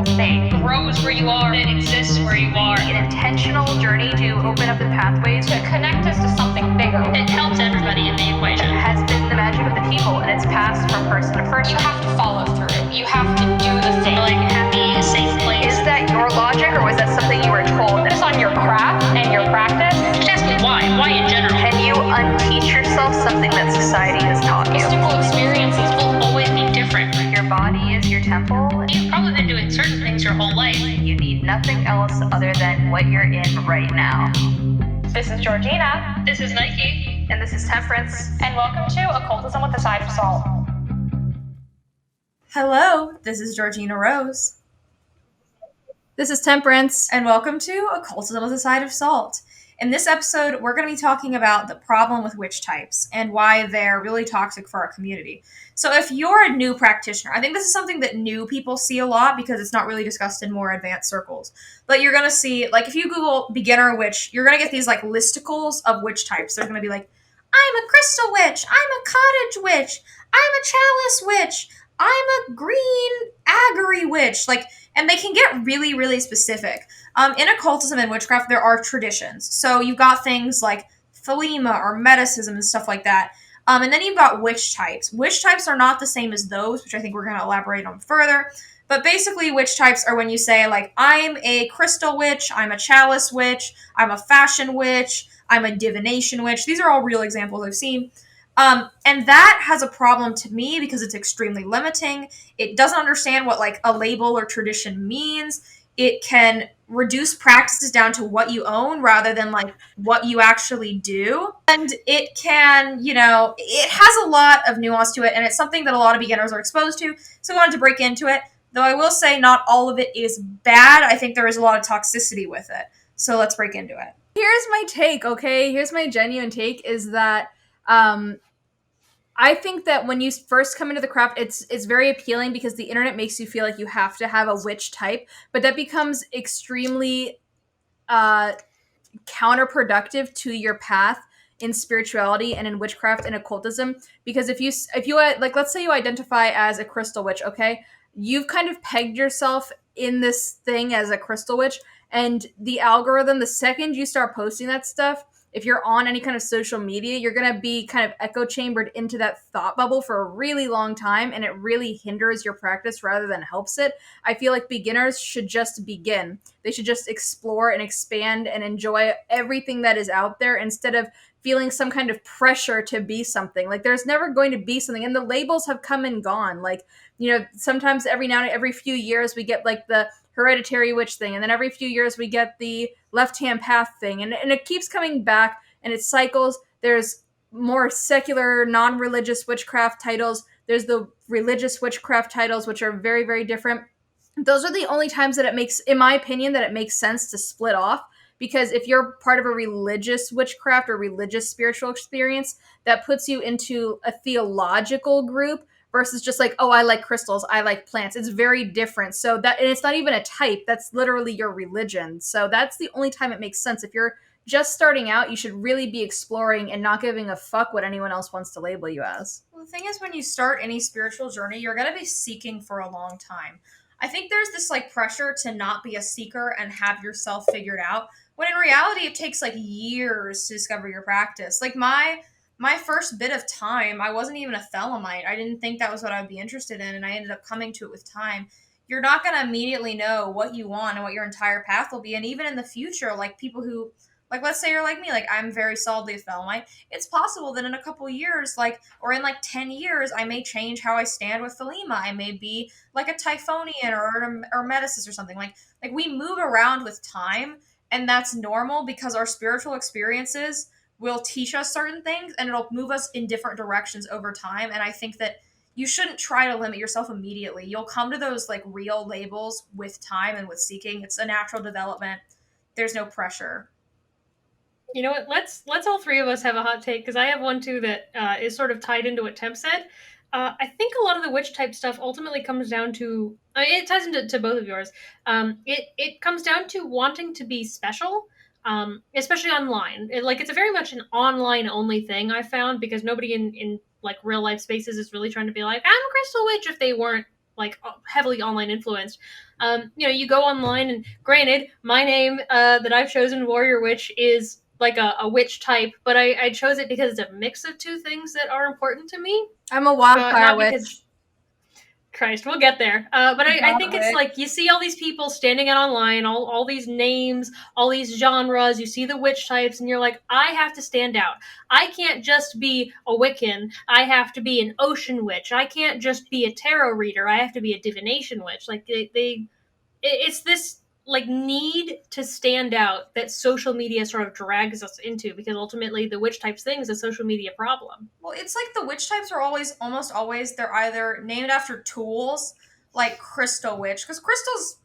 spiritual thing. Grows where you are, it exists where you are. An intentional journey to open up the pathways To connect us to something bigger. It helps everybody in the equation. has been the magic of the people, and it's passed from person to person. You have to follow through. You have to do the thing. Like happy, safe place. Is that your logic, or was that something you were told? Focus on your craft and your practice. Just ask me why. Why in general? Can you unteach yourself something that society has taught you? Mystical experiences will always be different. Your body is your temple. You've probably been doing certain things your whole life. You need nothing else other than what you're in right now. This is Georgina. This is Nike. And this is Temperance. And welcome to Occultism with a Side of Salt. Hello, this is Georgina Rose. This is Temperance. And welcome to Occultism with a Side of Salt. In this episode, we're going to be talking about the problem with witch types and why they're really toxic for our community. So if you're a new practitioner, I think this is something that new people see a lot because it's not really discussed in more advanced circles. But you're going to see, like if you Google beginner witch, you're going to get these like listicles of witch types. They're going to be like, I'm a crystal witch, I'm a cottage witch, I'm a chalice witch, I'm a green agary witch. And they can get really, really specific. In occultism and witchcraft, there are traditions. So you've got things like Thelema or Metacism and stuff like that. And then you've got witch types. Witch types are not the same as those, which I think we're going to elaborate on further. But basically, witch types are when you say, like, I'm a crystal witch, I'm a chalice witch, I'm a fashion witch, I'm a divination witch. These are all real examples I've seen. And that has a problem to me because it's extremely limiting. It doesn't understand what like a label or tradition means. It can reduce practices down to what you own rather than like what you actually do. And it can, it has a lot of nuance to it, and it's something that a lot of beginners are exposed to. So I wanted to break into it. Though I will say not all of it is bad. I think there is a lot of toxicity with it. So let's break into it. Here's my take, okay? Here's my genuine take is that I think that when you first come into the craft, it's very appealing because the internet makes you feel like you have to have a witch type, but that becomes extremely counterproductive to your path in spirituality and in witchcraft and occultism. Because if you like, let's say you identify as a crystal witch, okay? You've kind of pegged yourself in this thing as a crystal witch, and the algorithm, the second you start posting that stuff, if you're on any kind of social media, you're going to be kind of echo chambered into that thought bubble for a really long time, and it really hinders your practice rather than helps it. I feel like beginners should just begin. They should just explore and expand and enjoy everything that is out there instead of feeling some kind of pressure to be something. Like, there's never going to be something, and the labels have come and gone. Like, sometimes every few years we get like the hereditary witch thing, and then every few years we get the left-hand path thing, and it keeps coming back, and it cycles. There's more secular, non-religious witchcraft titles. There's the religious witchcraft titles, which are very, very different. Those are the only times that it makes, in my opinion, that it makes sense to split off, because if you're part of a religious witchcraft or religious spiritual experience, that puts you into a theological group, versus just like, oh, I like crystals, I like plants. It's very different. So and it's not even a type. That's literally your religion. So that's the only time it makes sense. If you're just starting out, you should really be exploring and not giving a fuck what anyone else wants to label you as. Well, the thing is, when you start any spiritual journey, you're going to be seeking for a long time. I think there's this like pressure to not be a seeker and have yourself figured out, when in reality, it takes like years to discover your practice. Like my first bit of time, I wasn't even a Thelemite. I didn't think that was what I would be interested in, and I ended up coming to it with time. You're not going to immediately know what you want and what your entire path will be, and even in the future, like people who, like let's say you're like me, like I'm very solidly a Thelemite, it's possible that in a couple years, or in 10 years, I may change how I stand with Thelema. I may be like a Typhonian or Metis or something. Like we move around with time, and that's normal because our spiritual experiences will teach us certain things, and it'll move us in different directions over time. And I think that you shouldn't try to limit yourself immediately. You'll come to those like real labels with time and with seeking. It's a natural development. There's no pressure. You know what? Let's all three of us have a hot take, because I have one too that is sort of tied into what Temp said. I think a lot of the witch type stuff ultimately comes down to, it ties into both of yours. It comes down to wanting to be special. Especially online. It's a very much an online only thing, I found, because nobody in like real life spaces is really trying to be like, I'm a crystal witch, if they weren't like heavily online influenced. You go online, and granted, my name that I've chosen, Warrior Witch, is like a witch type, but I chose it because it's a mix of two things that are important to me. I'm a wildfire Not witch. because Christ, we'll get there. But I think it's like you see all these people standing out online, all these names, all these genres. You see the witch types, and you're like, I have to stand out. I can't just be a Wiccan. I have to be an ocean witch. I can't just be a tarot reader. I have to be a divination witch. Like it's this like need to stand out that social media sort of drags us into, because ultimately the witch types thing is a social media problem. Well, it's like the witch types are almost always, they're either named after tools, like Crystal Witch, because crystals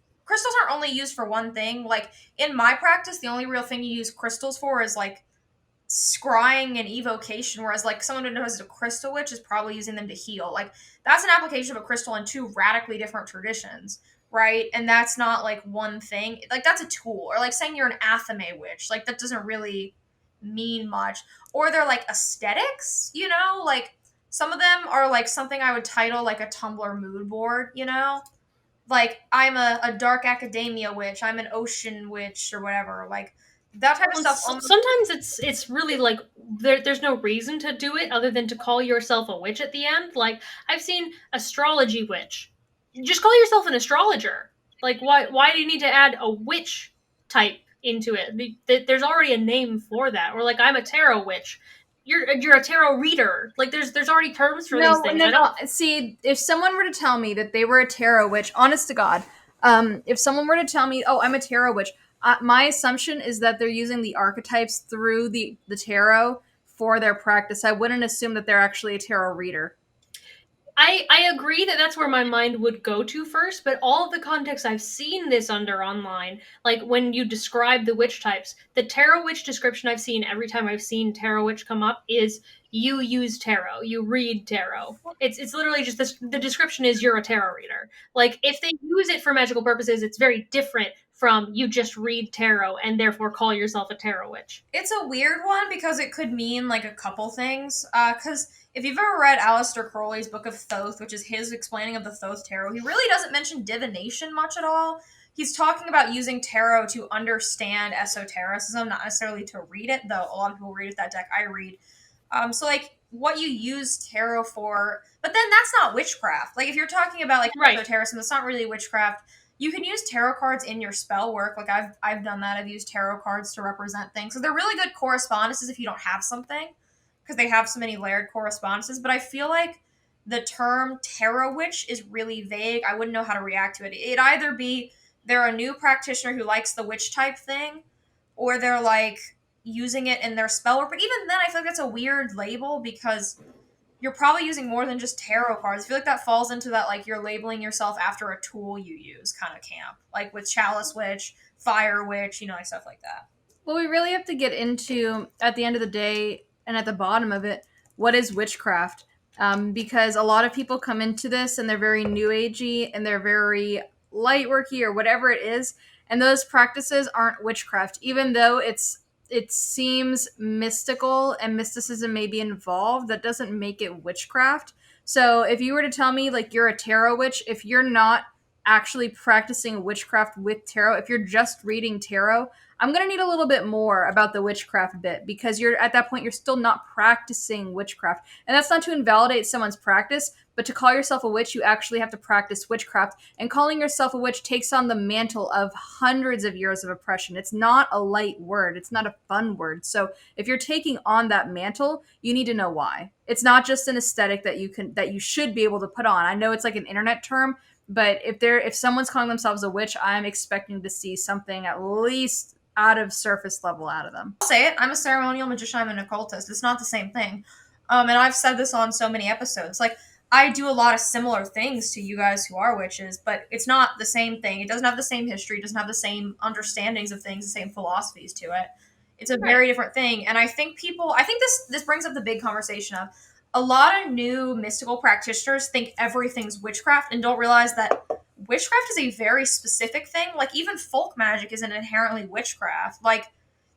aren't only used for one thing. Like, in my practice, the only real thing you use crystals for is, like, scrying and evocation, whereas, like, someone who knows a Crystal Witch is probably using them to heal. Like, that's an application of a crystal in two radically different traditions, right? And that's not, like, one thing. Like, that's a tool. Or, like, saying you're an Athame Witch. Like, that doesn't really mean much. Or they're like aesthetics, like some of them are like something I would title like a Tumblr mood board, like I'm a dark academia witch, I'm an ocean witch, or whatever, like that type of stuff. Sometimes it's really like there's no reason to do it other than to call yourself a witch at the end. Like, I've seen astrology witch. Just call yourself an astrologer. Like, why do you need to add a witch type into it? There's already a name for that. Or like, I'm a tarot witch. You're a tarot reader. Like, there's already terms for these things. No. See, if someone were to tell me that they were a tarot witch, honest to God, if someone were to tell me, oh, I'm a tarot witch, my assumption is that they're using the archetypes through the tarot for their practice. I wouldn't assume that they're actually a tarot reader. I agree that that's where my mind would go to first, but all of the context I've seen this under online, like when you describe the witch types, the tarot witch description I've seen every time I've seen tarot witch come up is you use tarot, you read tarot. It's literally just this, the description is you're a tarot reader. Like, if they use it for magical purposes, it's very different from you just read tarot and therefore call yourself a tarot witch. It's a weird one because it could mean like a couple things. Because if you've ever read Aleister Crowley's Book of Thoth, which is his explaining of the Thoth tarot, he really doesn't mention divination much at all. He's talking about using tarot to understand esotericism, not necessarily to read it, though a lot of people read it, that deck I read. So like what you use tarot for, but then that's not witchcraft. Like, if you're talking about like esotericism, that's not really witchcraft. You can use tarot cards in your spell work. Like, I've done that. I've used tarot cards to represent things. So they're really good correspondences if you don't have something, because they have so many layered correspondences. But I feel like the term tarot witch is really vague. I wouldn't know how to react to it. It'd either be they're a new practitioner who likes the witch type thing, or they're like using it in their spell work. But even then, I feel like that's a weird label, because you're probably using more than just tarot cards. I feel like that falls into that, like, you're labeling yourself after a tool you use kind of camp. Like with Chalice Witch, Fire Witch, like stuff like that. Well, we really have to get into, at the end of the day, and at the bottom of it, what is witchcraft? Because a lot of people come into this and they're very new agey and they're very light worky or whatever it is, and those practices aren't witchcraft, even though it seems mystical and mysticism may be involved. That doesn't make it witchcraft. So if you were to tell me like you're a tarot witch, if you're not actually practicing witchcraft with tarot, if you're just reading tarot, I'm going to need a little bit more about the witchcraft bit, because you're at that point, you're still not practicing witchcraft. And that's not to invalidate someone's practice, but to call yourself a witch, you actually have to practice witchcraft. And calling yourself a witch takes on the mantle of hundreds of years of oppression. It's not a light word. It's not a fun word. So if you're taking on that mantle, you need to know why. It's not just an aesthetic that you should be able to put on. I know it's like an internet term, but if someone's calling themselves a witch, I'm expecting to see something at least out of surface level out of them. I'll say it. I'm a ceremonial magician. I'm an occultist. It's not the same thing. And I've said this on so many episodes. Like, I do a lot of similar things to you guys who are witches, but it's not the same thing. It doesn't have the same history. It doesn't have the same understandings of things, the same philosophies to it. It's a very different thing. And I think this brings up the big conversation of a lot of new mystical practitioners think everything's witchcraft and don't realize that witchcraft is a very specific thing. Like, even folk magic isn't inherently witchcraft. Like,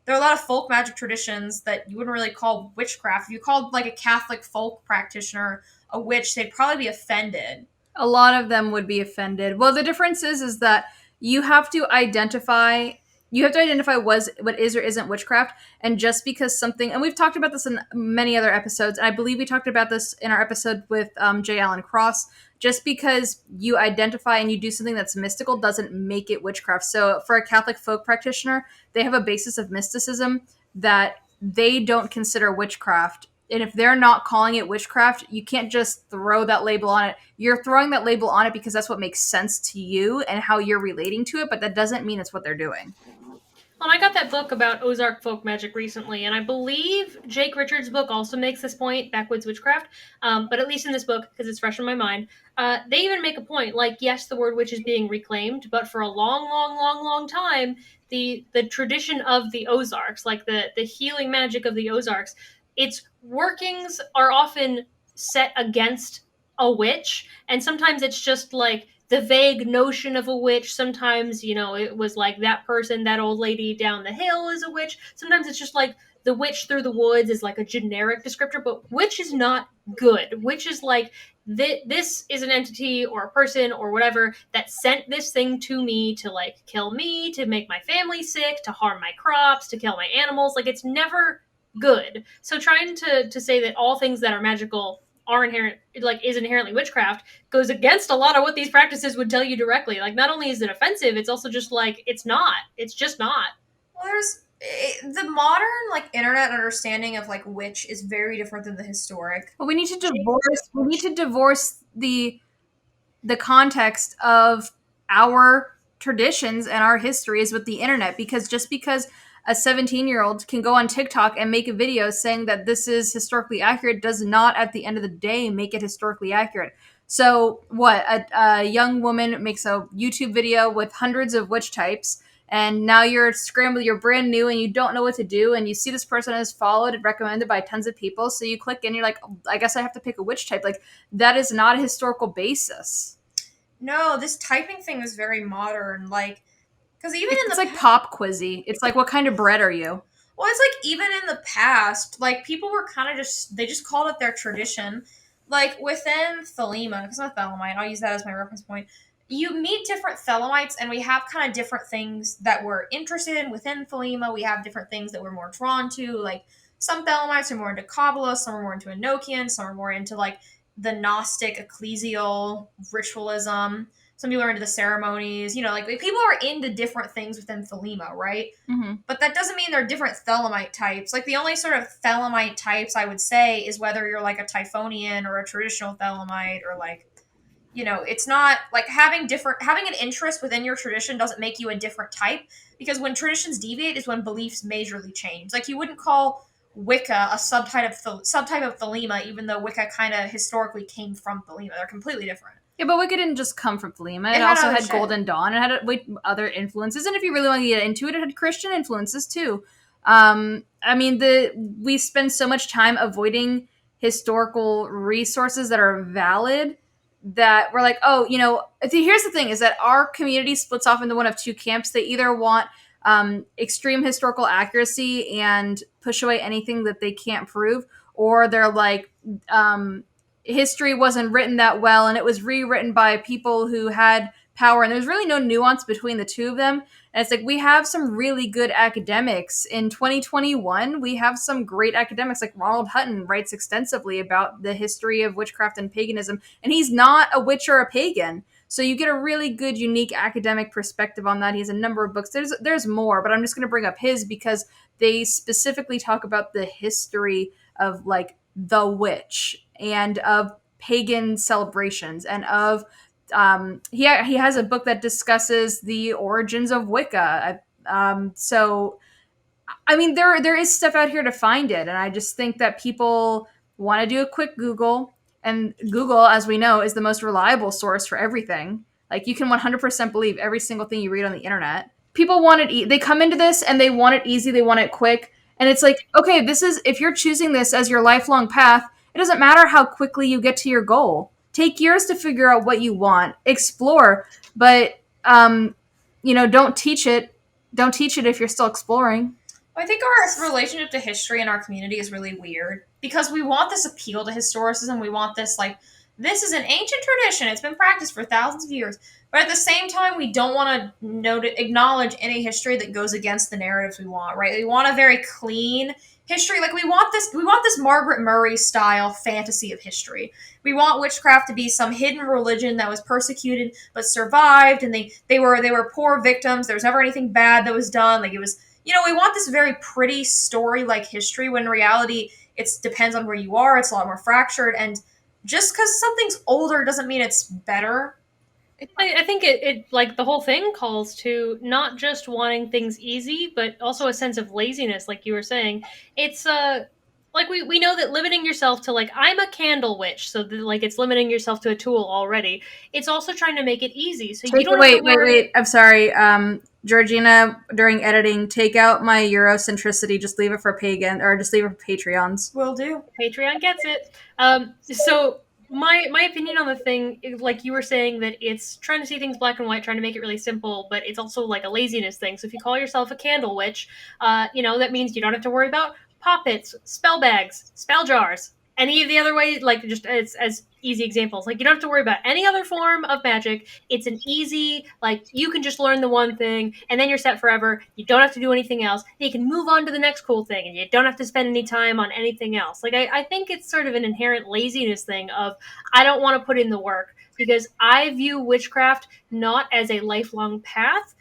there are a lot of folk magic traditions that you wouldn't really call witchcraft. If you called, like, a Catholic folk practitioner a witch, they'd probably be offended. A lot of them would be offended. Well, the difference is that you have to identify what is or isn't witchcraft, and just because something, and we've talked about this in many other episodes, and I believe we talked about this in our episode with J. Allen Cross. Just because you identify and you do something that's mystical doesn't make it witchcraft. So for a Catholic folk practitioner, they have a basis of mysticism that they don't consider witchcraft. And if they're not calling it witchcraft, you can't just throw that label on it. You're throwing that label on it because that's what makes sense to you and how you're relating to it, but that doesn't mean it's what they're doing. Well, I got that book about Ozark folk magic recently, and I believe Jake Richards' book also makes this point, Backwoods Witchcraft, but at least in this book, because it's fresh in my mind, they even make a point, like, yes, the word witch is being reclaimed, but for a long time, the tradition of the Ozarks, like the healing magic of the Ozarks, its workings are often set against a witch, and sometimes it's just like the vague notion of a witch. Sometimes, it was like that person, that old lady down the hill is a witch. Sometimes it's just like the witch through the woods is like a generic descriptor, but witch is not good. Witch is like, this is an entity or a person or whatever that sent this thing to me to like kill me, to make my family sick, to harm my crops, to kill my animals. Like, it's never good. So trying to say that all things that are magical is inherently witchcraft goes against a lot of what these practices would tell you directly. Like, not only is it offensive, it's also just like, it's just not. Well, there's the modern like internet understanding of like witch is very different than the historic. But we need to divorce the context of our traditions and our histories with the internet, because just because a 17-year-old can go on TikTok and make a video saying that this is historically accurate does not, at the end of the day, make it historically accurate. So what? A young woman makes a YouTube video with hundreds of witch types, and now you're scrambled, you're brand new, and you don't know what to do, and you see this person is followed and recommended by tons of people, so you click and you're like, oh, I guess I have to pick a witch type. Like, that is not a historical basis. No, this typing thing is very modern. Like, because it's like pop quizzy. It's like, what kind of bread are you? Well, it's like even in the past, like people were kind of they just called it their tradition. Like within Thelema, because I'm a Thelemite, I'll use that as my reference point. You meet different Thelemites, and we have kind of different things that we're interested in within Thelema. We have different things that we're more drawn to. Like some Thelemites are more into Kabbalah, some are more into Enochian, some are more into like the Gnostic ecclesial ritualism. Some people are into the ceremonies, like people are into different things within Thelema, right? Mm-hmm. But that doesn't mean they're different Thelemite types. Like the only sort of Thelemite types I would say is whether you're like a Typhonian or a traditional Thelemite, or like, it's not like having an interest within your tradition doesn't make you a different type, because when traditions deviate is when beliefs majorly change. Like you wouldn't call Wicca a subtype of Thelema, even though Wicca kind of historically came from Thelema. They're completely different. Yeah, but Wicca didn't just come from Thelema. It also had Golden Dawn. It had other influences. And if you really want to get into it, it had Christian influences too. We spend so much time avoiding historical resources that are valid that we're like, here's the thing, is that our community splits off into one of two camps. They either want extreme historical accuracy and push away anything that they can't prove, or they're like, history wasn't written that well, and it was rewritten by people who had power, and there's really no nuance between the two of them. And it's like, we have some really good academics in 2021. We have some great academics, like Ronald Hutton writes extensively about the history of witchcraft and paganism, and he's not a witch or a pagan. So you get a really good, unique academic perspective on that. He has a number of books. There's more, but I'm just going to bring up his because they specifically talk about the history of like the witch and of pagan celebrations, and of he has a book that discusses the origins of Wicca. So I mean, there is stuff out here to find it, and I just think that people want to do a quick Google, and Google, as we know, is the most reliable source for everything. Like, you can 100% believe every single thing you read on the internet. People want it. They come into this and they want it easy. They want it quick. And it's like, okay, if you're choosing this as your lifelong path, it doesn't matter how quickly you get to your goal. Take years to figure out what you want. Explore, but don't teach it. Don't teach it if you're still exploring. Well, I think our relationship to history in our community is really weird, because we want this appeal to historicism. We want this like this is an ancient tradition. It's been practiced for thousands of years. But at the same time, we don't want to acknowledge any history that goes against the narratives we want, right? We want a very clean history. Like, we want this Margaret Murray style fantasy of history. We want witchcraft to be some hidden religion that was persecuted but survived, and they were poor victims. There was never anything bad that was done. Like, it was, we want this very pretty story like history, when in reality it depends on where you are. It's a lot more fractured, and just because something's older doesn't mean it's better. I think it like the whole thing calls to not just wanting things easy, but also a sense of laziness, like you were saying. It's like we know that limiting yourself to, like, I'm a candle witch, so that, like, it's limiting yourself to a tool already. It's also trying to make it easy, so you don't have to worry. Wait. I'm sorry. Georgina, during editing, take out my Eurocentricity. Just leave it for pagan, or just leave it for Patreons. Will do. Patreon gets it. So my opinion on the thing, like you were saying, that it's trying to see things black and white, trying to make it really simple, but it's also like a laziness thing. So if you call yourself a candle witch, that means you don't have to worry about poppets, spell bags, spell jars, any of the other ways. Like, just as easy examples, like, you don't have to worry about any other form of magic. It's an easy, like, you can just learn the one thing and then you're set forever. You don't have to do anything else. You can move on to the next cool thing and you don't have to spend any time on anything else. Like, I think it's sort of an inherent laziness thing of, I don't want to put in the work, because I view witchcraft not as a lifelong path.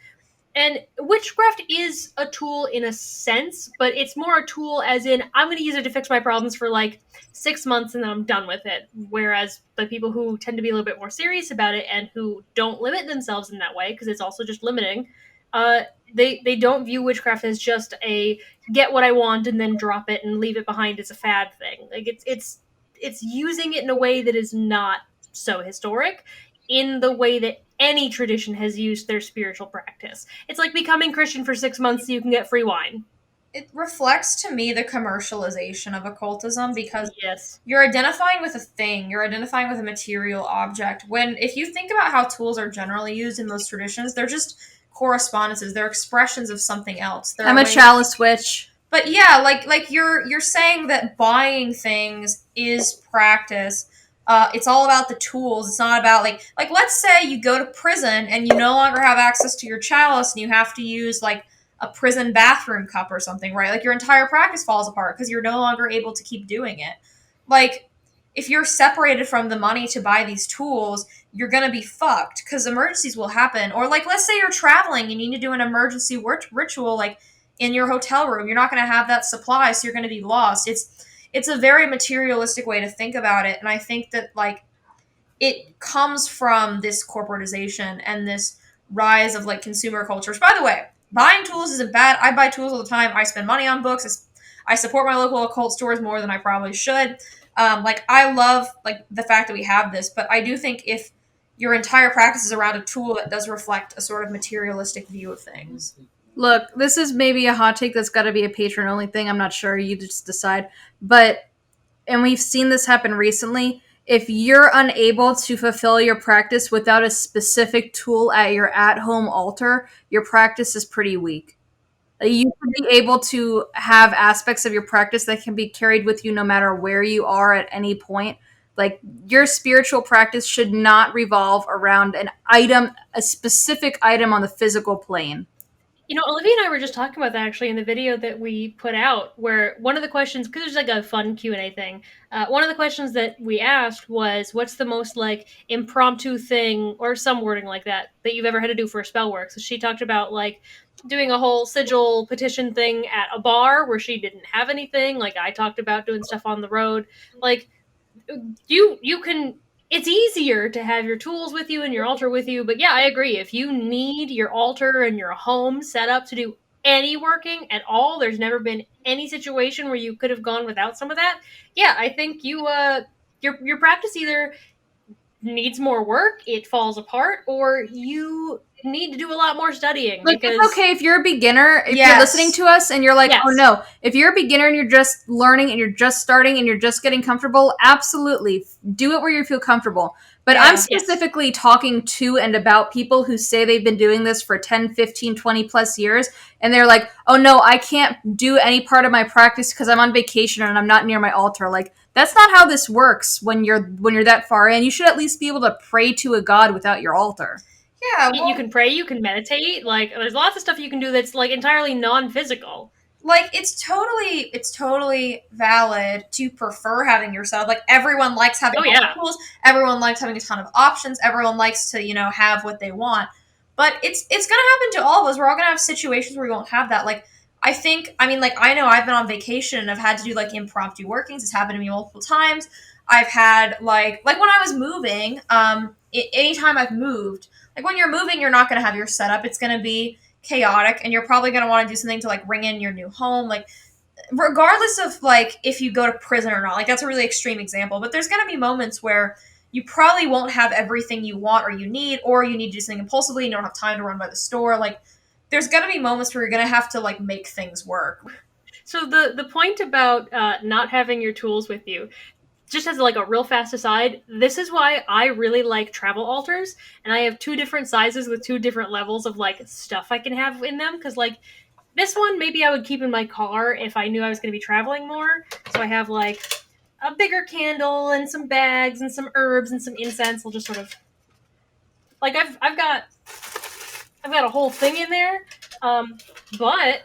And witchcraft is a tool in a sense, but it's more a tool as in, I'm going to use it to fix my problems for like 6 months and then I'm done with it. Whereas the people who tend to be a little bit more serious about it and who don't limit themselves in that way, because it's also just limiting, they don't view witchcraft as just a get what I want and then drop it and leave it behind as a fad thing. Like, it's using it in a way that is not so historic, in the way that any tradition has used their spiritual practice. It's like becoming Christian for 6 months so you can get free wine. It reflects to me the commercialization of occultism, because Yes. you're identifying with a thing, you're identifying with a material object. When, if you think about how tools are generally used in those traditions, they're just correspondences, they're expressions of something else. I'm a chalice witch. But yeah, like you're saying that buying things is practice. It's all about the tools. It's not about like let's say you go to prison and you no longer have access to your chalice and you have to use like a prison bathroom cup or something, right? Like, your entire practice falls apart because you're no longer able to keep doing it. Like, if you're separated from the money to buy these tools, you're gonna be fucked, because emergencies will happen. Or like, let's say you're traveling, you need to do an emergency ritual like in your hotel room. You're not gonna have that supply, so you're gonna be lost. It's a very materialistic way to think about it, and I think that, like, it comes from this corporatization and this rise of like consumer cultures. By the way, buying tools isn't bad. I buy tools all the time. I spend money on books. I support my local occult stores more than I probably should. Like, I love like the fact that we have this, but I do think if your entire practice is around a tool, that does reflect a sort of materialistic view of things. Look, this is maybe a hot take that's got to be a patron only thing. I'm not sure. You just decide. And we've seen this happen recently. If you're unable to fulfill your practice without a specific tool at your at-home altar, your practice is pretty weak. You should be able to have aspects of your practice that can be carried with you no matter where you are at any point. Like, your spiritual practice should not revolve around an item, a specific item on the physical plane. Olivia and I were just talking about that actually in the video that we put out, where one of the questions, because there's like a fun Q&A thing, one of the questions that we asked was, what's the most like impromptu thing, or some wording like that you've ever had to do for a spell work? So she talked about like doing a whole sigil petition thing at a bar where she didn't have anything. Like, I talked about doing stuff on the road. Like, you can, it's easier to have your tools with you and your altar with you. But yeah, I agree. If you need your altar and your home set up to do any working at all, there's never been any situation where you could have gone without some of that. Yeah, I think your practice either needs more work, it falls apart, or you need to do a lot more studying. Look, because it's okay if you're a beginner, if Yes. you're listening to us and you're like, Yes. oh no, if you're a beginner and you're just learning and you're just starting and you're just getting comfortable, absolutely do it where you feel comfortable. But Yeah. I'm specifically talking to and about people who say they've been doing this for 10, 15, 20 plus years, and they're like, oh no, I can't do any part of my practice because I'm on vacation and I'm not near my altar. Like, That's not how this works when you're that far in. You should at least be able to pray to a god without your altar. Yeah, well, You can pray, you can meditate. Like, there's lots of stuff you can do that's like entirely non-physical. like it's totally valid to prefer having your setup. Like everyone likes having Oh, all yeah. the tools. Everyone likes having a ton of options. Everyone likes to have what they want. But it's gonna happen to all of us. We're all gonna have situations where we won't have that. Like I know I've been on vacation and I've had to do like impromptu workings. It's happened to me multiple times. I've had like when I was moving. Anytime I've moved, like when you're moving, you're not gonna have your setup. It's gonna be chaotic, and you're probably going to want to do something to like ring in your new home, like regardless of like if you go to prison or not. Like that's a really extreme example, but there's going to be moments where you probably won't have everything you want or you need to do something impulsively and you don't have time to run by the store. Like there's going to be moments where you're going to have to like make things work. So the point about not having your tools with you, just as like a real fast aside, this is why I really like travel altars, and I have 2 different sizes with 2 different levels of like stuff I can have in them. Because like this one, maybe I would keep in my car if I knew I was going to be traveling more. So I have like a bigger candle and some bags and some herbs and some incense. I'll just sort of like I've got a whole thing in there, but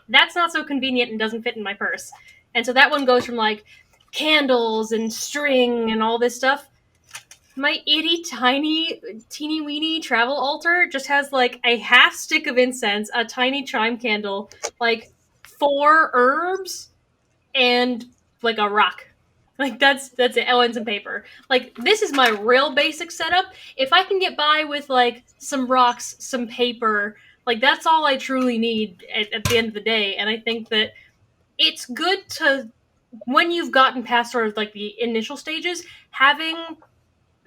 that's not so convenient and doesn't fit in my purse. And so that one goes from like candles and string and all this stuff. My itty tiny teeny weeny travel altar just has like a half stick of incense, a tiny chime candle, like 4 herbs, and like a rock. Like that's it. Oh, and some paper. Like this is my real basic setup. If I can get by with like some rocks, some paper, like that's all I truly need at the end of the day. And I think that it's good to, when you've gotten past sort of like the initial stages, having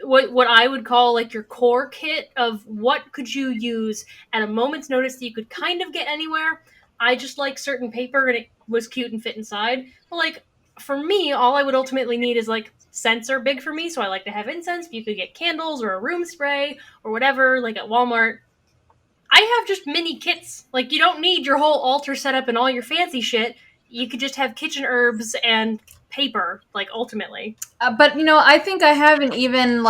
what I would call like your core kit of what could you use at a moment's notice that you could kind of get anywhere. I just like certain paper and it was cute and fit inside. But like for me, all I would ultimately need is like scents are big for me, so I like to have incense. If you could get candles or a room spray or whatever, like at Walmart. I have just mini kits. Like you don't need your whole altar setup and all your fancy shit. You could just have kitchen herbs and paper, like ultimately. But I think I have an even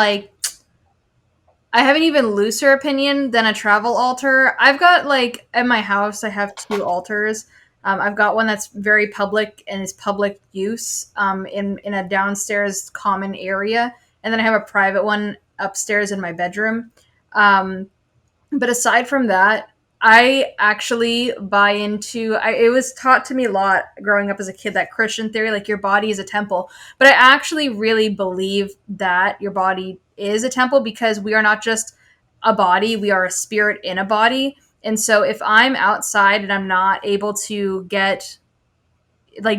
looser opinion than a travel altar. I've got like at my house, I have 2 altars. I've got one that's very public and is public use in a downstairs common area, and then I have a private one upstairs in my bedroom. But aside from that, I actually buy into. It was taught to me a lot growing up as a kid, that Christian theory, like your body is a temple. But I actually really believe that your body is a temple, because we are not just a body, we are a spirit in a body. And so if I'm outside and I'm not able to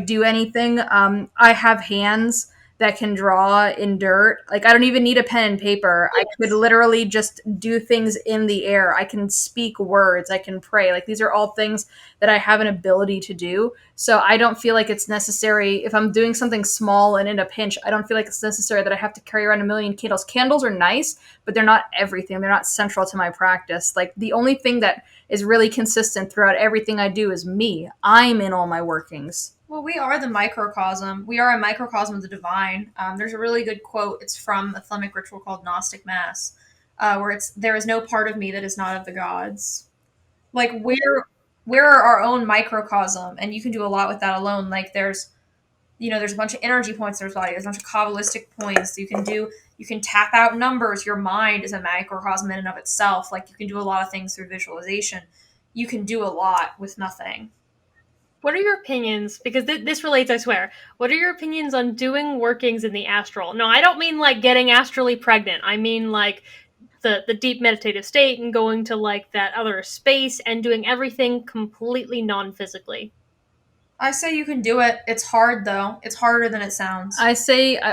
do anything, I have hands that can draw in dirt. Like I don't even need a pen and paper. I could literally just do things in the air. I can speak words. I can pray. Like these are all things that I have an ability to do. So I don't feel like it's necessary if I'm doing something small and in a pinch. I don't feel like it's necessary that I have to carry around a million candles. Candles are nice, but they're not everything. They're not central to my practice. Like the only thing that is really consistent throughout everything I do is me. I'm in all my workings. Well, we are the microcosm. We are a microcosm of the divine. There's a really good quote. It's from a Thelemic ritual called Gnostic Mass, where it's, "There is no part of me that is not of the gods." Like we're our own microcosm, and you can do a lot with that alone. Like there's a bunch of energy points in your body. There's a bunch of Kabbalistic points you can do. You can tap out numbers. Your mind is a microcosm in and of itself. Like you can do a lot of things through visualization. You can do a lot with nothing. What are your opinions? Because this relates, I swear. What are your opinions on doing workings in the astral? No, I don't mean like getting astrally pregnant. I mean like the deep meditative state and going to like that other space and doing everything completely non-physically. I say you can do it. It's hard though. It's harder than it sounds. I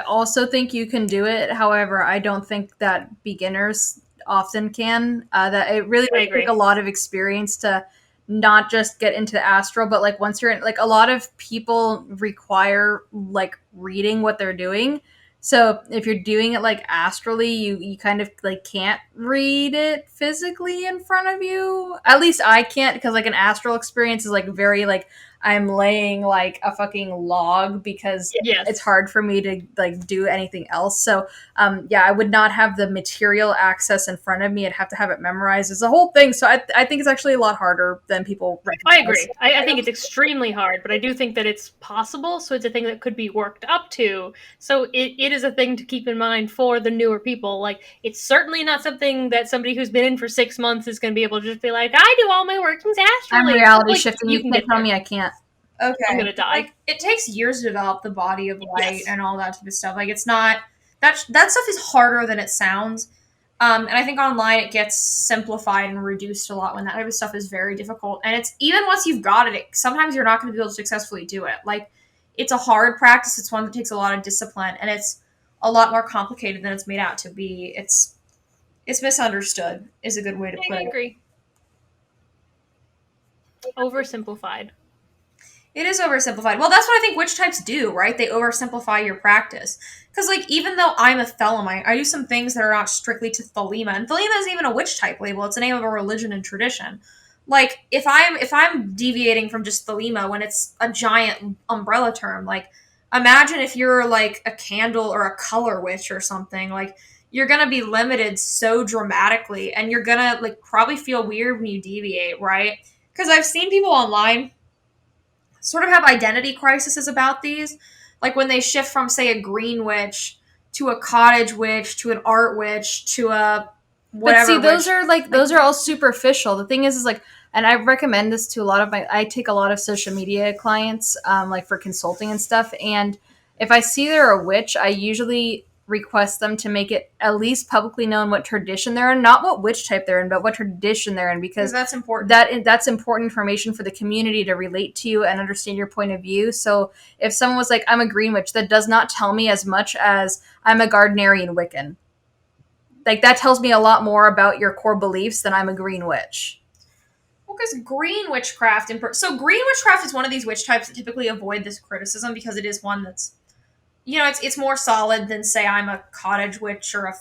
also think you can do it. However, I don't think that beginners often can. That it really I agree. take a lot of experience to not just get into the astral, but like once you're in, like a lot of people require like reading what they're doing. So if you're doing it like astrally, you kind of like can't read it physically in front of you. At least I can't, because like an astral experience is like very like I'm laying like a fucking log because Yes. it's hard for me to like do anything else. So yeah, I would not have the material access in front of me. I'd have to have it memorized. It's a whole thing. So I think it's actually a lot harder than people recognize. I agree. I think it's extremely hard, but I do think that it's possible. So it's a thing that could be worked up to. So it is a thing to keep in mind for the newer people. Like, it's certainly not something that somebody who's been in for 6 months is going to be able to just be like, I do all my workings astrally. I'm reality Like, shifting. You You can can't get tell there. me I can't. Okay. I'm gonna die. Like, it takes years to develop the body of light Yes. and all that type of stuff. Like, it's not that stuff is harder than it sounds. And I think online it gets simplified and reduced a lot when that type of stuff is very difficult. And it's even once you've got it, sometimes you're not going to be able to successfully do it. Like, it's a hard practice. It's one that takes a lot of discipline, and it's a lot more complicated than it's made out to be. It's misunderstood is a good way to put I it. agree. Oversimplified. It is oversimplified. Well, that's what I think witch types do, right? They oversimplify your practice. Because, like, even though I'm a Thelemite, I do some things that are not strictly to Thelema. And Thelema isn't even a witch type label. It's the name of a religion and tradition. Like, if I'm deviating from just Thelema when it's a giant umbrella term, like, imagine if you're, like, a candle or a color witch or something. Like, you're gonna be limited so dramatically. And you're gonna, like, probably feel weird when you deviate, right? Because I've seen people online sort of have identity crises about these. Like when they shift from, say, a green witch to a cottage witch to an art witch to a whatever. But see, those witch. are like those are all superficial. The thing is like, and I recommend this to a lot of I take a lot of social media clients, like for consulting and stuff. And if I see they're a witch, I usually request them to make it at least publicly known what tradition they're in, not what witch type they're in, but what tradition they're in, because that's important. That's important information for the community to relate to you and understand your point of view. So if someone was like, I'm a green witch, that does not tell me as much as I'm a Gardnerian Wiccan. Like, that tells me a lot more about your core beliefs than I'm a green witch. Well, because green witchcraft, so green witchcraft is one of these witch types that typically avoid this criticism because it is one that's, you know, it's more solid than, say, I'm a cottage witch or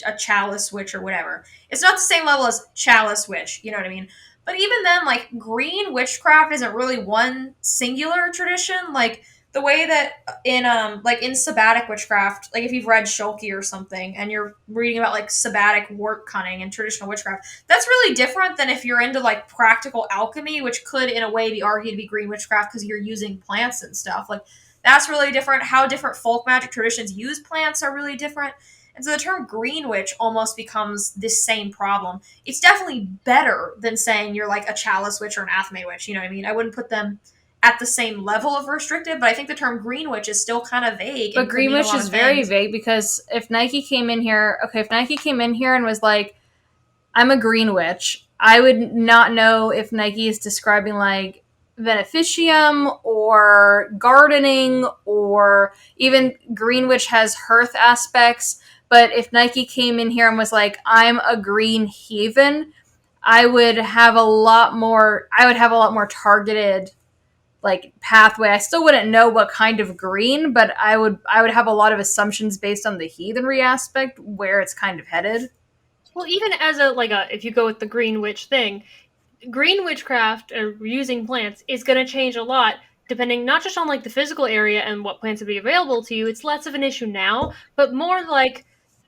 a chalice witch or whatever. It's not the same level as chalice witch, you know what I mean? But even then, like, green witchcraft isn't really one singular tradition. Like, the way that in sabbatic witchcraft, like if you've read Shulky or something and you're reading about like sabbatic wort cunning and traditional witchcraft, that's really different than if you're into like practical alchemy, which could in a way be argued to be green witchcraft because you're using plants and stuff. Like, that's really different. How different folk magic traditions use plants are really different. And so the term green witch almost becomes this same problem. It's definitely better than saying you're like a chalice witch or an athame witch. You know what I mean? I wouldn't put them at the same level of restrictive, but I think the term green witch is still kind of vague. But green witch is very vague because if Nike came in here and was like, I'm a green witch, I would not know if Nike is describing like beneficium or gardening, or even green witch has hearth aspects. But if Nike came in here and was like, I'm a green heathen, I would have a lot more targeted like pathway. I still wouldn't know what kind of green, but I would have a lot of assumptions based on the heathenry aspect where it's kind of headed. Well, even as if you go with the green witch thing, green witchcraft or using plants is going to change a lot depending not just on like the physical area and what plants would be available to you. It's less of an issue now, but more like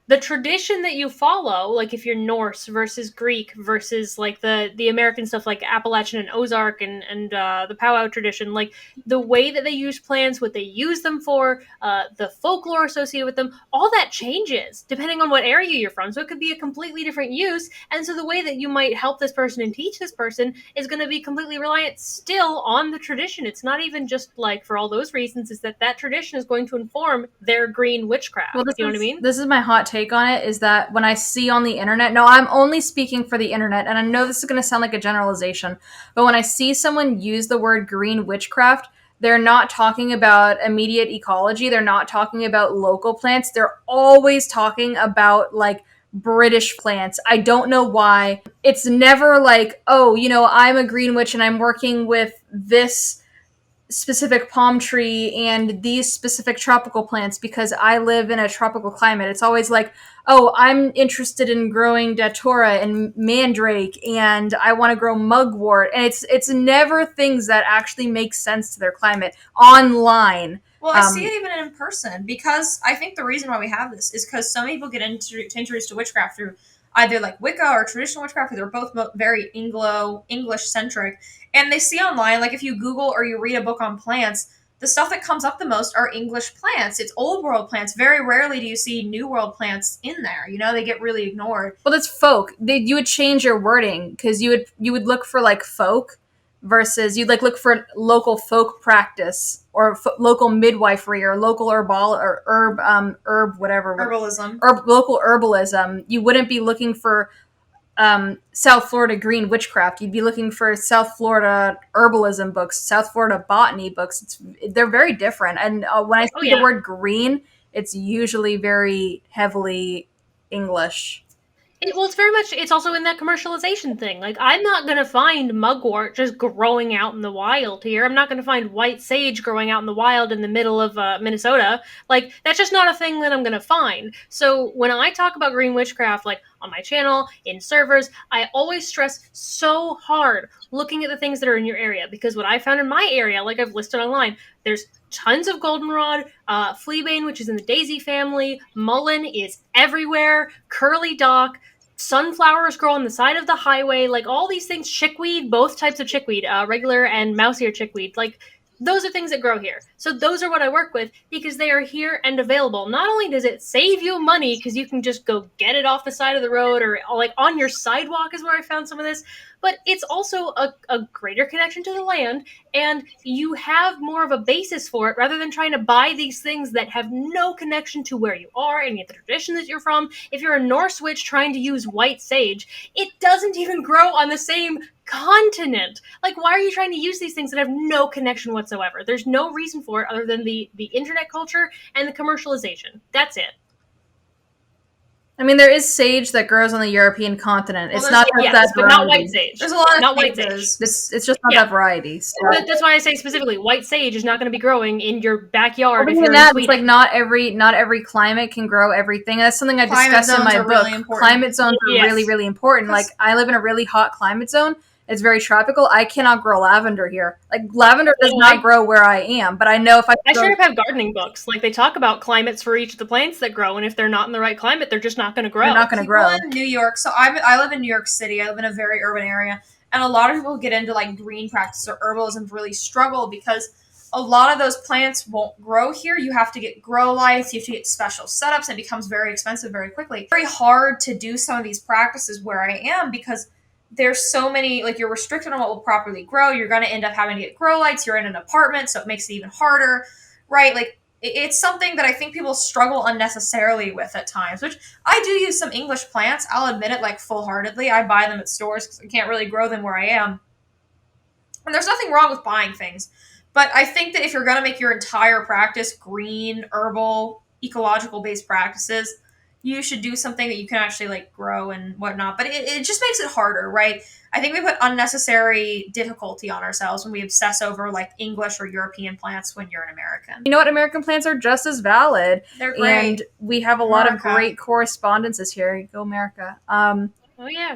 the tradition that you follow, like if you're Norse versus Greek versus like the American stuff like Appalachian and Ozark and the powwow tradition, like the way that they use plants, what they use them for, the folklore associated with them, all that changes depending on what area you're from. So it could be a completely different use. And so the way that you might help this person and teach this person is going to be completely reliant still on the tradition. It's not even just like for all those reasons, is that tradition is going to inform their green witchcraft. Well, you know what I mean? This is my hot take on it, is that when I see on the internet, no, I'm only speaking for the internet, and I know this is going to sound like a generalization, but when I see someone use the word green witchcraft, they're not talking about immediate ecology. They're not talking about local plants. They're always talking about like British plants. I don't know why. It's never like, oh, you know, I'm a green witch and I'm working with this specific palm tree and these specific tropical plants because I live in a tropical climate. It's always like, oh, I'm interested in growing datura and mandrake and I want to grow mugwort. And it's never things that actually make sense to their climate online. Well, I see it even in person because I think the reason why we have this is because so many people get introduced to witchcraft through either like Wicca or traditional witchcraft. They're both very English centric, and they see online, like if you Google or you read a book on plants, the stuff that comes up the most are English plants. It's old world plants. Very rarely do you see new world plants in there. You know, they get really ignored. Well, that's folk. You would change your wording because you would look for like folk versus you'd like look for local folk practice or local midwifery or local herb whatever Herbalism. Local herbalism. You wouldn't be looking for South Florida green witchcraft. You'd be looking for South Florida herbalism books, South Florida botany books. They're very different. And when I see the word green, it's usually very heavily English. Well, it's also in that commercialization thing. Like, I'm not going to find mugwort just growing out in the wild here. I'm not going to find white sage growing out in the wild in the middle of Minnesota. Like, that's just not a thing that I'm going to find. So when I talk about green witchcraft, like on my channel, in servers, I always stress so hard looking at the things that are in your area. Because what I found in my area, like I've listed online, there's tons of goldenrod, fleabane, which is in the daisy family, mullein is everywhere, curly dock, sunflowers grow on the side of the highway, like all these things, chickweed, both types of chickweed, regular and mouse ear chickweed, like those are things that grow here. So those are what I work with because they are here and available. Not only does it save you money because you can just go get it off the side of the road or like on your sidewalk is where I found some of this, but it's also a greater connection to the land and you have more of a basis for it rather than trying to buy these things that have no connection to where you are and the tradition that you're from. If you're a Norse witch trying to use white sage, it doesn't even grow on the same continent. Like, why are you trying to use these things that have no connection whatsoever? There's no reason for it other than the internet culture and the commercialization. That's it. I mean, there is sage that grows on the European continent. It's not just that but variety. not white sage. There's a lot of not white sages. sage. It's just not that variety. So. That's why I say specifically, white sage is not going to be growing in your backyard. If you're in Sweden. It's like not every climate can grow everything. That's something I discussed in my book. Really climate zones are really, really important. Like I live in a really hot climate zone. It's very tropical. I cannot grow lavender here. Like lavender does not grow where I am, but I know if I straight up have gardening books. Like they talk about climates for each of the plants that grow, and if they're not in the right climate, they're just not going to grow. They're not going to grow. In New York, so I live in New York City. I live in a very urban area, and a lot of people who get into like green practice or herbalism really struggle because a lot of those plants won't grow here. You have to get grow lights, you have to get special setups, and it becomes very expensive very quickly. Very hard to do some of these practices where I am because there's so many, like you're restricted on what will properly grow. You're going to end up having to get grow lights. You're in an apartment, so it makes it even harder, right? Like it's something that I think people struggle unnecessarily with at times, which I do use some English plants. I'll admit it like full-heartedly. I buy them at stores because I can't really grow them where I am. And there's nothing wrong with buying things. But I think that if you're going to make your entire practice green, herbal, ecological-based practices, you should do something that you can actually like grow and whatnot. But it just makes it harder, right? I think we put unnecessary difficulty on ourselves when we obsess over like English or European plants when you're an American. You know what? American plants are just as valid. They're great. And we have a lot of great correspondences here. Go America. Oh yeah.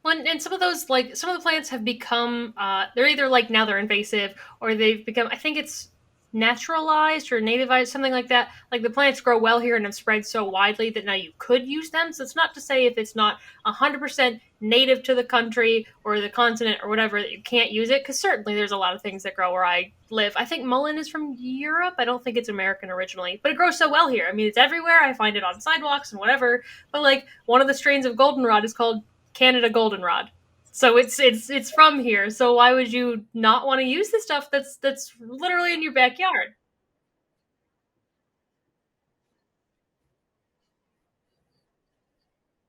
Well, and some of those, like some of the plants have become, they're either like now they're invasive or they've become, I think it's naturalized or nativized, something like that. Like the plants grow well here and have spread so widely that now you could use them. So it's not to say if it's not 100% native to the country or the continent or whatever that you can't use it, because certainly there's a lot of things that grow where I live. I think mullein is from Europe. I don't think it's American originally, but it grows so well here. I mean, it's everywhere. I find it on sidewalks and whatever. But like one of the strains of goldenrod is called Canada goldenrod. So it's from here. So why would you not want to use the stuff that's literally in your backyard?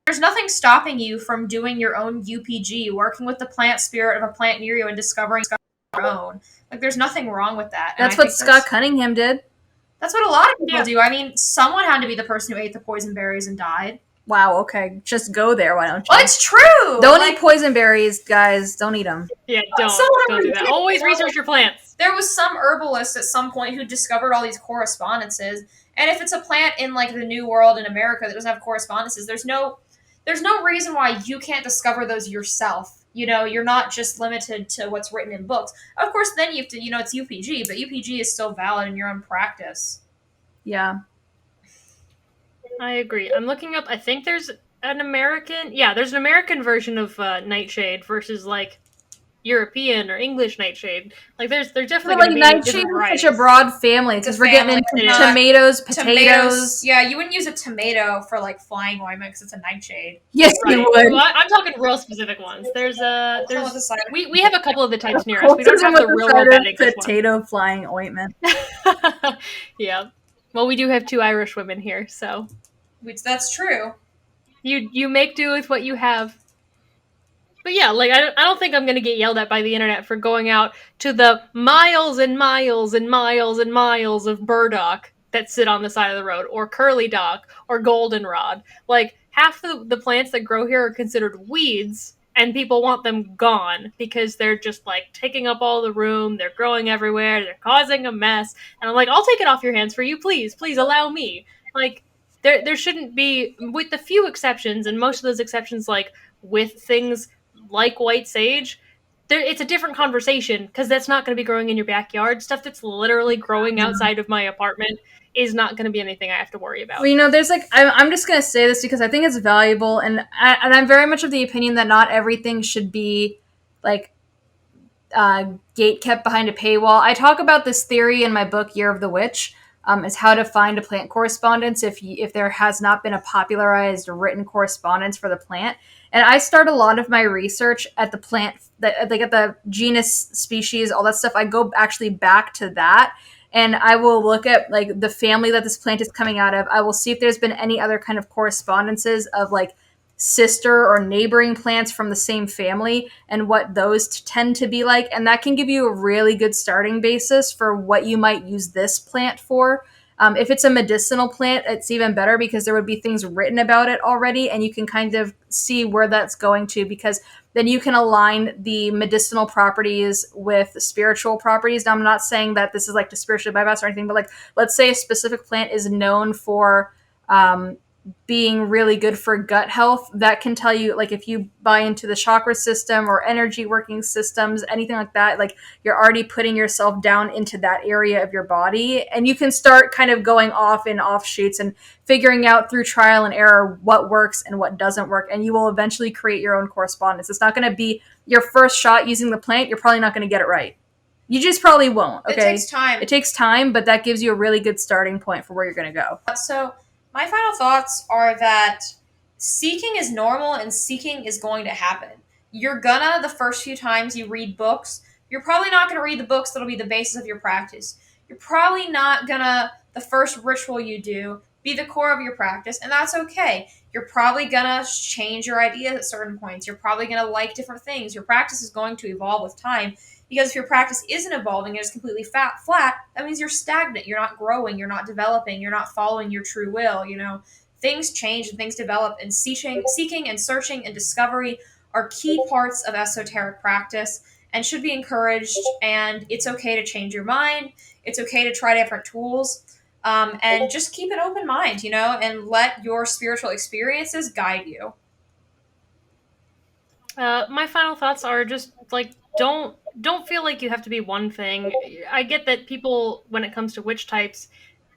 There's nothing stopping you from doing your own UPG, working with the plant spirit of a plant near you and discovering your own. Like there's nothing wrong with that. That's what Scott Cunningham did. That's what a lot of people do. I mean, someone had to be the person who ate the poison berries and died. Wow, okay. Just go there, why don't you? Well, it's true. Don't Like, eat poison berries, guys. Don't eat them. Yeah, someone don't do that. Always research your plants. there was some herbalist at some point who discovered all these correspondences, and if it's a plant in like the New World in America that doesn't have correspondences, there's no reason why you can't discover those yourself. You know, you're not just limited to what's written in books. Of course, then you have to, it's UPG, but UPG is still valid in your own practice. Yeah. I agree. I'm looking up. I think there's an American. Yeah, there's an American version of Nightshade versus like European or English nightshade. Like there's definitely Like going to be nightshade different is varieties. such a broad family because we're getting into It is. tomatoes, potatoes. Yeah, you wouldn't use a tomato for like flying ointment because it's a nightshade. Yes, Right. you would. Well, I'm talking real specific ones. There's What's the side of- we have a couple of the types near us. We don't have the real bad English one. potato flying ointment. Yeah. Well, we do have 2 Irish women here, so Which that's true. you make do with what you have. But yeah, like I don't think I'm gonna get yelled at by the internet for going out to the miles and miles and miles and miles of burdock that sit on the side of the road, or curly dock, or goldenrod. Like half the plants that grow here are considered weeds, and people want them gone because they're just like taking up all the room. They're growing everywhere. They're causing a mess. And I'm like, I'll take it off your hands for you, please. Please allow me. Like there shouldn't be, with the few exceptions, and most of those exceptions, like with things like white sage, it's a different conversation because that's not going to be growing in your backyard. Stuff that's literally growing outside of my apartment is not going to be anything I have to worry about. Well, there's like, I'm just going to say this because I think it's valuable, and I'm very much of the opinion that not everything should be like gate kept behind a paywall. I talk about this theory in my book Year of the Witch, is how to find a plant correspondence if there has not been a popularized written correspondence for the plant. And I start a lot of my research at the plant, like at the genus, species, all that stuff. I go actually back to that, and I will look at like the family that this plant is coming out of. I will see if there's been any other kind of correspondences of like sister or neighboring plants from the same family and what those tend to be like. And that can give you a really good starting basis for what you might use this plant for. If it's a medicinal plant, it's even better because there would be things written about it already, and you can kind of see where that's going to, because then you can align the medicinal properties with the spiritual properties. Now, I'm not saying that this is like to spiritually bypass or anything, but like, let's say a specific plant is known for being really good for gut health. That can tell you, like, if you buy into the chakra system or energy working systems, anything like that, like you're already putting yourself down into that area of your body, and you can start kind of going off in offshoots and figuring out through trial and error what works and what doesn't work, and you will eventually create your own correspondence. It's not going to be your first shot using the plant. You're probably not going to get it right. You just probably won't. Okay, It takes time. It takes time, but that gives you a really good starting point for where you're going to go. So my final thoughts are that seeking is normal and seeking is going to happen. You're gonna, the first few times you read books, you're probably not gonna read the books that'll be the basis of your practice. You're probably not gonna, the first ritual you do, be the core of your practice, and that's okay. You're probably gonna change your ideas at certain points. You're probably gonna like different things. Your practice is going to evolve with time. Because if your practice isn't evolving and is completely flat, that means you're stagnant. You're not growing. You're not developing. You're not following your true will. Things change and things develop. And seeking and searching and discovery are key parts of esoteric practice and should be encouraged. And it's okay to change your mind. It's okay to try different tools. And just keep an open mind, and let your spiritual experiences guide you. My final thoughts are just like, don't feel like you have to be one thing. I get that people, when it comes to witch types,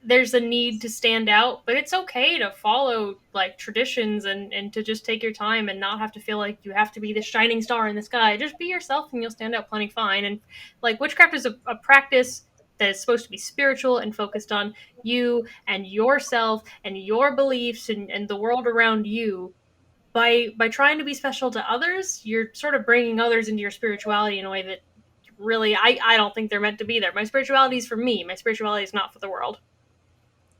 there's a need to stand out, but it's okay to follow like traditions and to just take your time and not have to feel like you have to be the shining star in the sky. Just be yourself and you'll stand out plenty fine. And like witchcraft is a practice that is supposed to be spiritual and focused on you and yourself and your beliefs and the world around you. By trying to be special to others, you're sort of bringing others into your spirituality in a way that really, I don't think they're meant to be there. My spirituality is for me. My spirituality is not for the world.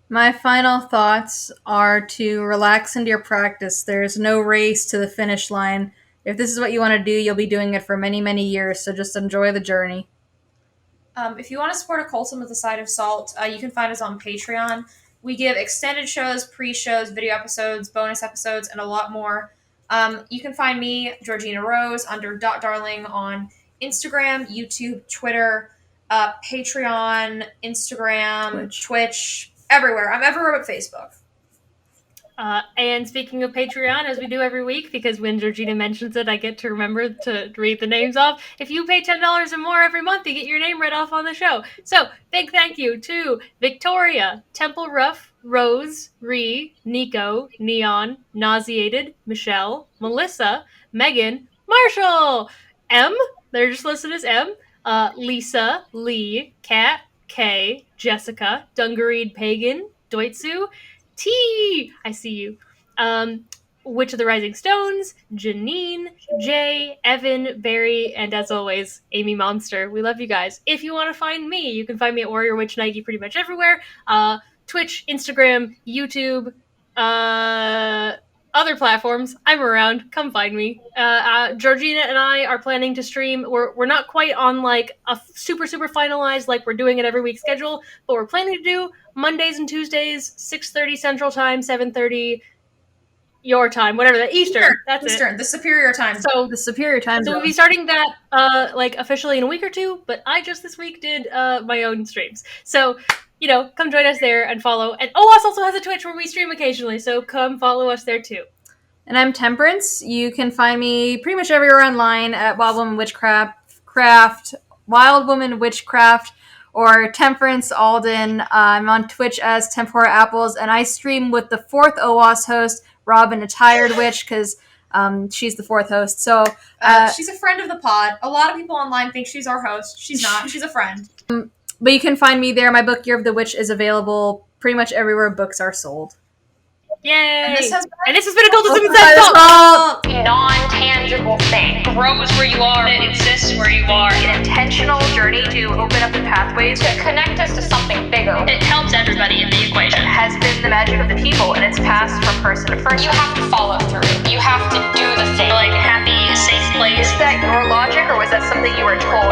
My final thoughts are to relax into your practice. There's no race to the finish line. If this is what you want to do, you'll be doing it for many, many years, so just enjoy the journey. If you want to support Occultism with a Side of Salt, you can find us on Patreon. We give extended shows, pre-shows, video episodes, bonus episodes, and a lot more. You can find me, Georgina Rose, under .darling on Instagram, YouTube, Twitter, Patreon, Instagram, Twitch, everywhere. I'm everywhere but Facebook. And speaking of Patreon, as we do every week, because when Georgina mentions it, I get to remember to read the names off. If you pay $10 or more every month, you get your name read off on the show. So, big thank you to Victoria, Temple Ruff, Rose, Ree, Nico, Neon, Nauseated, Michelle, Melissa, Megan, Marshall, M, they're just listed as M, Lisa, Lee, Kat, Kay, Jessica, Dungareed Pagan, Doitsu, T, I see you. Witch of the Rising Stones, Janine, Jay, Evan, Barry, and as always, Amy Monster. We love you guys. If you want to find me, you can find me at Warrior Witch Nike pretty much everywhere. Twitch, Instagram, YouTube, other platforms. I'm around. Come find me. Georgina and I are planning to stream. We're not quite on like a super finalized like we're doing it every week schedule, but we're planning to do Mondays and Tuesdays, 6:30 Central Time, 7:30 your time, whatever that Eastern. That's Eastern, it. the superior time. So The superior time. we'll be starting that like officially in a week or two. But I just this week did my own streams. So come join us there and follow. And OWASP also has a Twitch where we stream occasionally. So come follow us there too. And I'm Temperance. You can find me pretty much everywhere online at Wildwoman Witchcraft, Wildwoman Witchcraft, or Temperance Alden. I'm on Twitch as Tempura Apples, and I stream with the fourth OWASP host, Robin, a tired witch, because she's the fourth host. So she's a friend of the pod. A lot of people online think she's our host. She's not. She's a friend. But you can find me there. My book, Year of the Witch, is available pretty much everywhere books are sold. Yay! And this has been Occultism Occultism. Non-tangible thing. Grows where you are, it exists where you are. An intentional journey to open up the pathways To connect us to something bigger. It helps everybody in the equation. has been the magic of the people, and it's passed from person to person. You have to follow through. You have to do the thing. Like happy, safe place. Is that your logic, or was that something you were told?